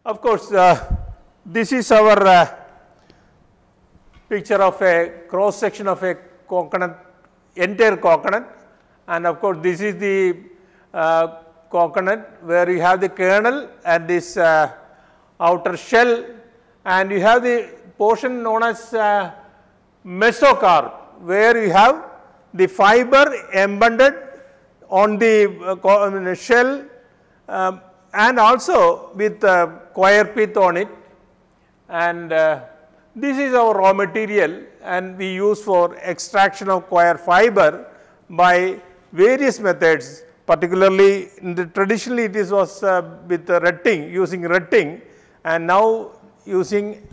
Of course, this is our picture of a cross section of a coconut, entire coconut, and of course this is the coconut where you have the kernel and this outer shell, and you have the portion known as mesocarp, where you have the fiber embedded on the shell and also with coir pith on it, and this is our raw material, and we use for extraction of coir fiber by various methods, particularly in the traditionally it was with retting, using retting, and now using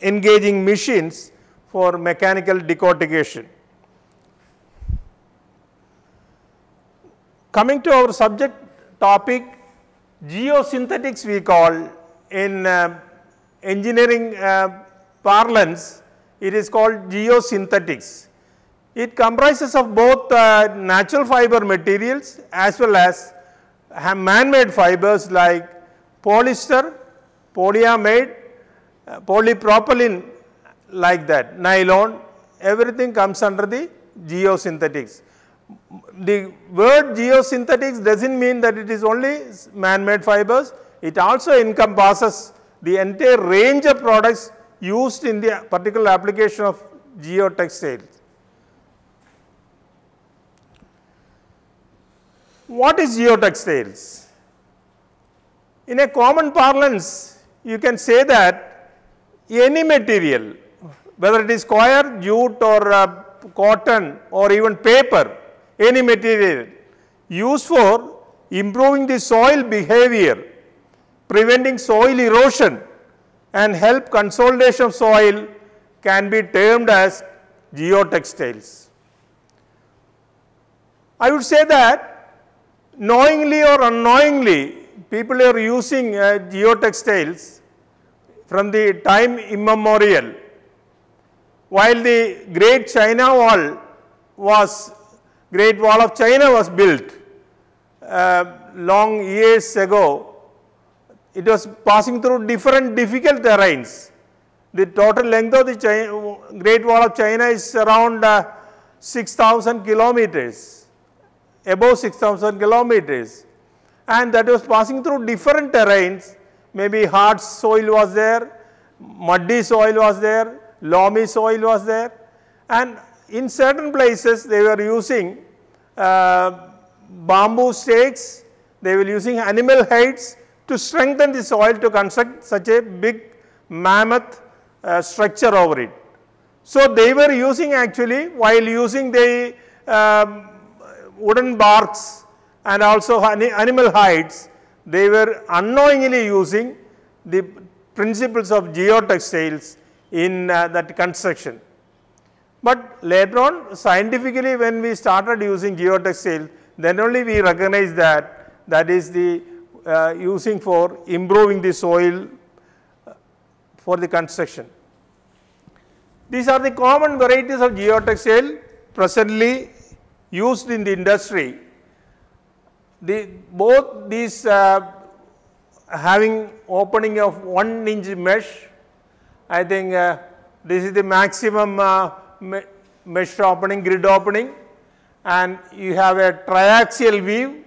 engaging machines for mechanical decortication. Coming to our subject topic, geosynthetics we call in engineering parlance, it is called geosynthetics. It comprises of both natural fiber materials as well as man-made fibers like polyester, polyamide, polypropylene, like that, nylon, everything comes under the geosynthetics. The word geosynthetics does not mean that it is only man-made fibers, it also encompasses the entire range of products used in the particular application of geotextiles. What is geotextiles? In a common parlance, you can say that any material, whether it is coir, jute or cotton or even paper, any material used for improving the soil behavior, preventing soil erosion and help consolidation of soil can be termed as geotextiles. I would say that knowingly or unknowingly people are using geotextiles from the time immemorial. While the Great Wall of China was built long years ago, it was passing through different difficult terrains. The total length of the Great Wall of China is around 6,000 kilometers, above 6,000 kilometers, and that was passing through different terrains. Maybe hard soil was there, muddy soil was there, loamy soil was there, and in certain places they were using bamboo stakes, they were using animal hides to strengthen the soil to construct such a big mammoth structure over it. So they were using, actually, while using the wooden barks and also animal hides, they were unknowingly using the principles of geotextiles in that construction. But later on, scientifically, when we started using geotextile, then only we recognize that that is the using for improving the soil for the construction. These are the common varieties of geotextile presently used in the industry. Both these having opening of 1 inch mesh, I think this is the maximum mesh opening, grid opening, and you have a triaxial weave,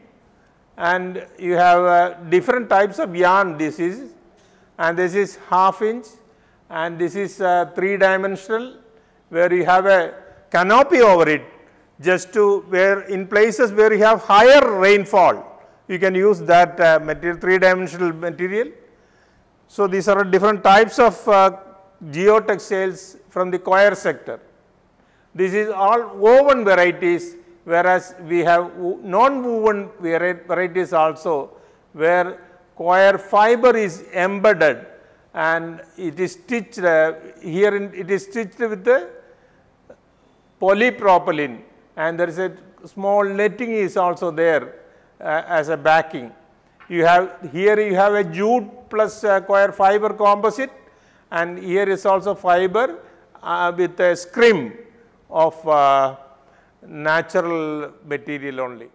and you have different types of yarn this is, and this is ½ inch, and this is 3-dimensional, where you have a canopy over it, just to where in places where you have higher rainfall, you can use that material, 3-dimensional material. So these are different types of geotextiles from the coir sector. This is all woven varieties, whereas we have non-woven varieties also, where coir fiber is embedded and it is stitched it is stitched with the polypropylene, and there is a small netting is also there as a backing. You have here you have a jute plus coir fiber composite, and here is also fiber with a scrim of natural material only.